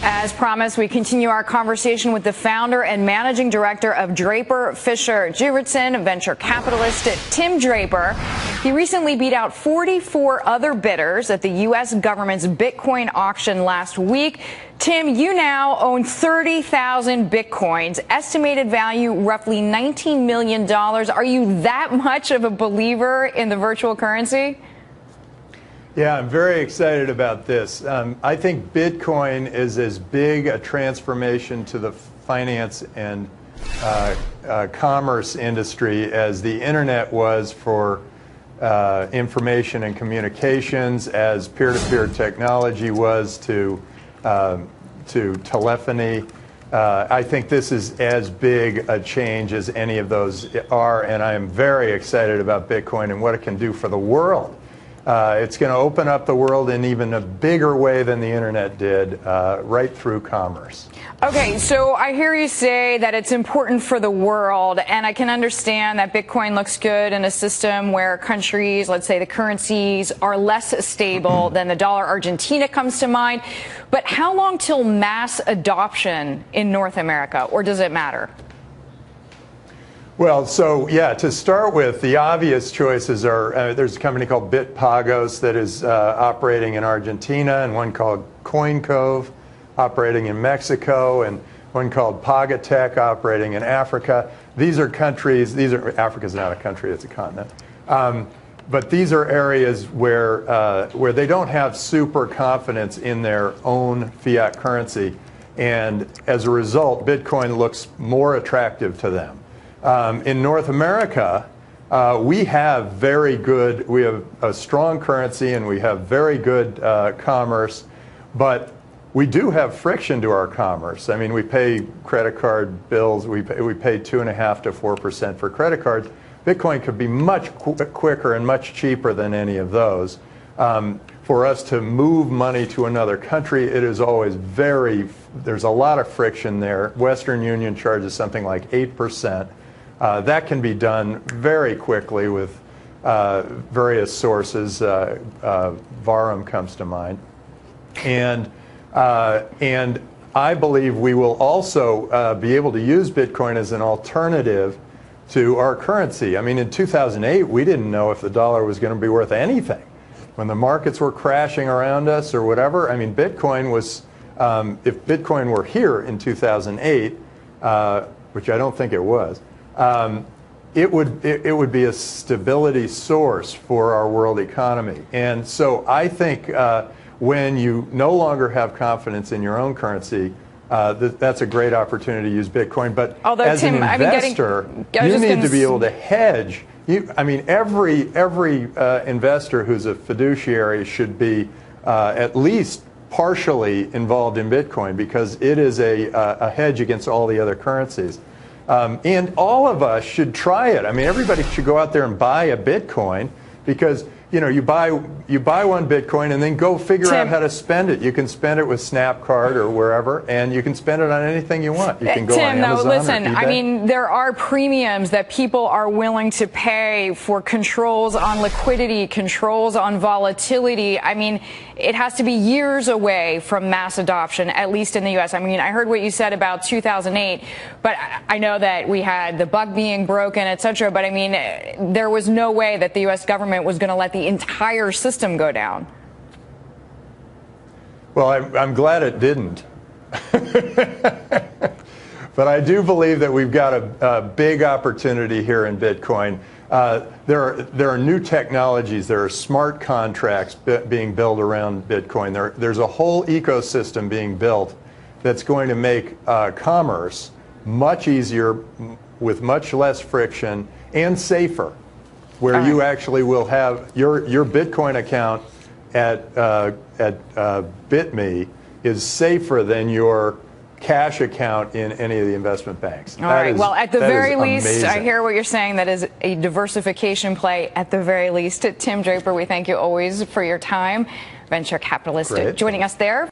As promised, we continue our conversation with the founder and managing director of Draper Fisher Jurvetson, venture capitalist Tim Draper. He recently beat out 44 other bidders at the U.S. government's Bitcoin auction last week. Tim, you now own 30,000 Bitcoins, estimated value roughly $19 million. Are you that much of a believer in the virtual currency? Yeah, I'm very excited about this. I think Bitcoin is as big a transformation to the finance and commerce industry as the internet was for information and communications, as peer-to-peer technology was to telephony. I think this is as big a change as any of those are, and I am very excited about Bitcoin and what it can do for the world. It's going to open up the world in even a bigger way than the internet did, right through commerce. Okay, so I hear you say that it's important for the world, and I can understand that Bitcoin looks good in a system where countries, let's say the currencies, are less stable than the dollar. Argentina comes to mind. But how long till mass adoption in North America, or does it matter? Well, so yeah, to start with, the obvious choices are there's a company called Bitpagos that is operating in Argentina, and one called CoinCove operating in Mexico, and one called Pagatech operating in Africa. These are countries, Africa's not a country, it's a continent. But these are areas where they don't have super confidence in their own fiat currency, and as a result, Bitcoin looks more attractive to them. In North America, we have a strong currency and we have very good commerce, but we do have friction to our commerce. I mean, we pay credit card bills, we pay 2.5% to 4% for credit cards. Bitcoin could be much quicker and much cheaper than any of those. For us to move money to another country, it is always there's a lot of friction there. Western Union charges something like 8%. That can be done very quickly with various sources. Varum comes to mind. And I believe we will also be able to use Bitcoin as an alternative to our currency. I mean, in 2008, we didn't know if the dollar was going to be worth anything. When the markets were crashing around us or whatever, I mean, Bitcoin was, if Bitcoin were here in 2008, which I don't think it was, it would be a stability source for our world economy. And so I think when you no longer have confidence in your own currency, that's a great opportunity to use Bitcoin. But although, as Tim, an investor, you need to be able to hedge. I mean, every investor who's a fiduciary should be at least partially involved in Bitcoin, because it is a hedge against all the other currencies. And all of us should try it. I mean, everybody should go out there and buy a Bitcoin, because you buy one Bitcoin and then go figure out how to spend it. You can spend it with Snapcard or wherever, and you can spend it on anything you want. You can go on Amazon. Listen, I mean, there are premiums that people are willing to pay for controls on liquidity, controls on volatility. I mean, it has to be years away from mass adoption, at least in the U.S. I mean, I heard what you said about 2008, but I know that we had the buck being broken, et cetera. But I mean, there was no way that the U.S. government was going to let the entire system go down. Well, I'm glad it didn't. But I do believe that we've got a big opportunity here in Bitcoin. There are new technologies. There are smart contracts being built around Bitcoin. There's a whole ecosystem being built that's going to make commerce much easier, with much less friction, and safer, where you actually will have your Bitcoin account at BitMe is safer than your cash account in any of the investment banks. All right. Well, at the very least, I hear what you're saying. That is a diversification play at the very least. Tim Draper, we thank you always for your time. Venture capitalist joining us there.